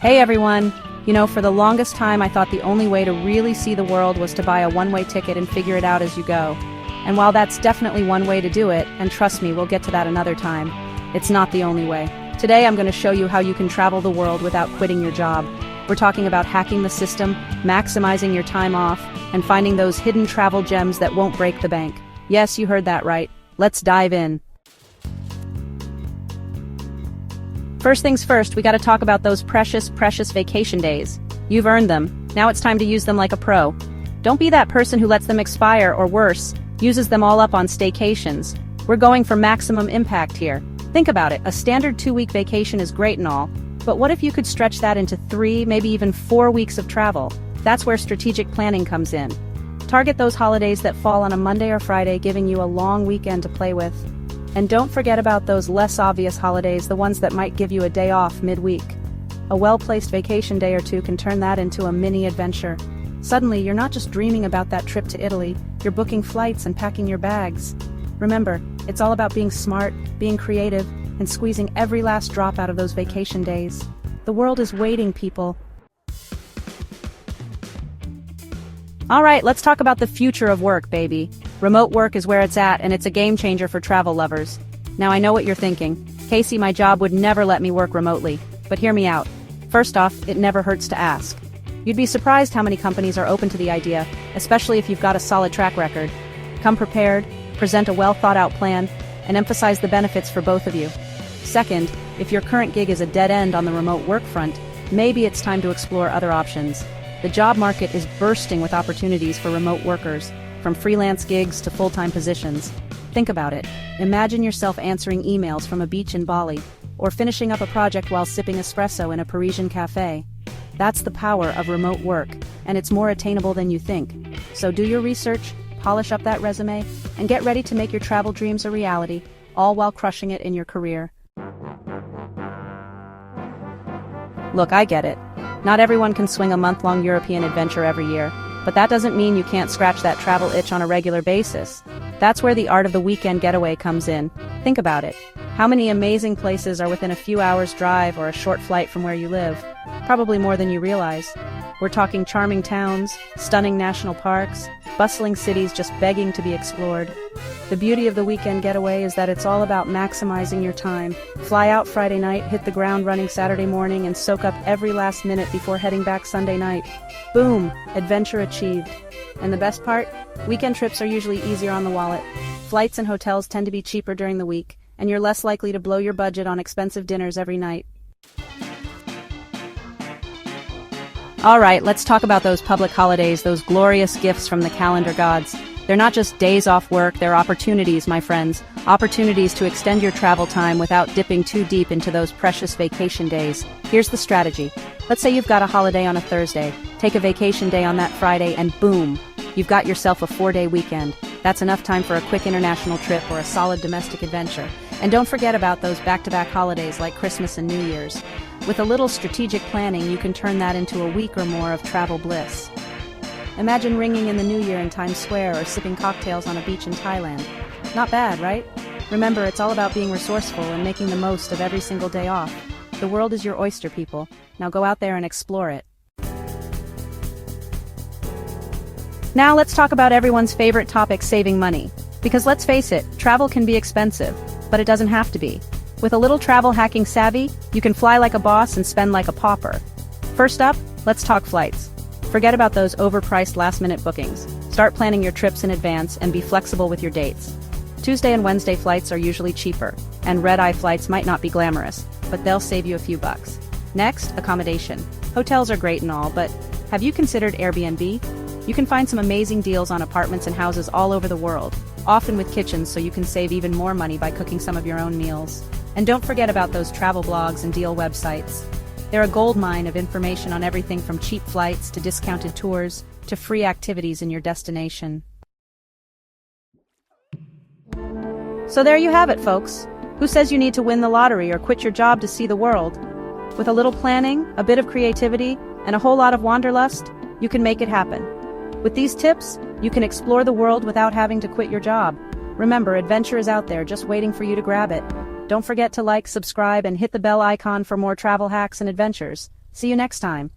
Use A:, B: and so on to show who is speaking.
A: Hey everyone! For the longest time I thought the only way to really see the world was to buy a one-way ticket and figure it out as you go. And while that's definitely one way to do it, and trust me, we'll get to that another time, it's not the only way. Today I'm going to show you how you can travel the world without quitting your job. We're talking about hacking the system, maximizing your time off, and finding those hidden travel gems that won't break the bank. Yes, you heard that right. Let's dive in. First things first, we gotta talk about those precious vacation days. You've earned them. Now it's time to use them like a pro. Don't be that person who lets them expire, or worse, uses them all up on staycations. We're going for maximum impact here. Think about it, a standard 2-week vacation is great and all, but what if you could stretch that into 3, maybe even 4 weeks of travel? That's where strategic planning comes in. Target those holidays that fall on a Monday or Friday, giving you a long weekend to play with. And don't forget about those less obvious holidays, the ones that might give you a day off mid-week. A well-placed vacation day or two can turn that into a mini adventure. Suddenly, you're not just dreaming about that trip to Italy, you're booking flights and packing your bags. Remember, it's all about being smart, being creative, and squeezing every last drop out of those vacation days. The world is waiting, people. Alright, let's talk about the future of work, baby. Remote work is where it's at, and it's a game changer for travel lovers. Now I know what you're thinking. Casey, my job would never let me work remotely. But hear me out. First off, it never hurts to ask. You'd be surprised how many companies are open to the idea, especially if you've got a solid track record. Come prepared, present a well-thought-out plan, and emphasize the benefits for both of you. Second, if your current gig is a dead end on the remote work front, maybe it's time to explore other options. The job market is bursting with opportunities for remote workers, from freelance gigs to full-time positions. Think about it. Imagine yourself answering emails from a beach in Bali, or finishing up a project while sipping espresso in a Parisian cafe. That's the power of remote work, and it's more attainable than you think. So do your research, polish up that resume, and get ready to make your travel dreams a reality, all while crushing it in your career. Look, I get it. Not everyone can swing a month-long European adventure every year, but that doesn't mean you can't scratch that travel itch on a regular basis. That's where the art of the weekend getaway comes in. Think about it. How many amazing places are within a few hours' drive or a short flight from where you live? Probably more than you realize. We're talking charming towns, stunning national parks, bustling cities just begging to be explored. The beauty of the weekend getaway is that it's all about maximizing your time. Fly out Friday night, hit the ground running Saturday morning, and soak up every last minute before heading back Sunday night. Boom! Adventure achieved. And the best part? Weekend trips are usually easier on the wallet. Flights and hotels tend to be cheaper during the week, and you're less likely to blow your budget on expensive dinners every night. Alright, let's talk about those public holidays, those glorious gifts from the calendar gods. They're not just days off work, they're opportunities, my friends. Opportunities to extend your travel time without dipping too deep into those precious vacation days. Here's the strategy. Let's say you've got a holiday on a Thursday. Take a vacation day on that Friday and boom! You've got yourself a 4-day weekend. That's enough time for a quick international trip or a solid domestic adventure. And don't forget about those back-to-back holidays like Christmas and New Year's. With a little strategic planning, you can turn that into a week or more of travel bliss. Imagine ringing in the new year in Times Square or sipping cocktails on a beach in Thailand. Not bad, right? Remember, it's all about being resourceful and making the most of every single day off. The world is your oyster, people. Now go out there and explore it. Now let's talk about everyone's favorite topic, saving money. Because let's face it, travel can be expensive, but it doesn't have to be. With a little travel hacking savvy, you can fly like a boss and spend like a pauper. First up, let's talk flights. Forget about those overpriced last-minute bookings. Start planning your trips in advance and be flexible with your dates. Tuesday and Wednesday flights are usually cheaper, and red-eye flights might not be glamorous, but they'll save you a few bucks. Next, accommodation. Hotels are great and all, but have you considered Airbnb? You can find some amazing deals on apartments and houses all over the world, often with kitchens so you can save even more money by cooking some of your own meals. And don't forget about those travel blogs and deal websites. They're a goldmine of information on everything from cheap flights to discounted tours to free activities in your destination. So there you have it, folks. Who says you need to win the lottery or quit your job to see the world? With a little planning, a bit of creativity, and a whole lot of wanderlust, you can make it happen. With these tips, you can explore the world without having to quit your job. Remember, adventure is out there just waiting for you to grab it. Don't forget to like, subscribe, and hit the bell icon for more travel hacks and adventures. See you next time.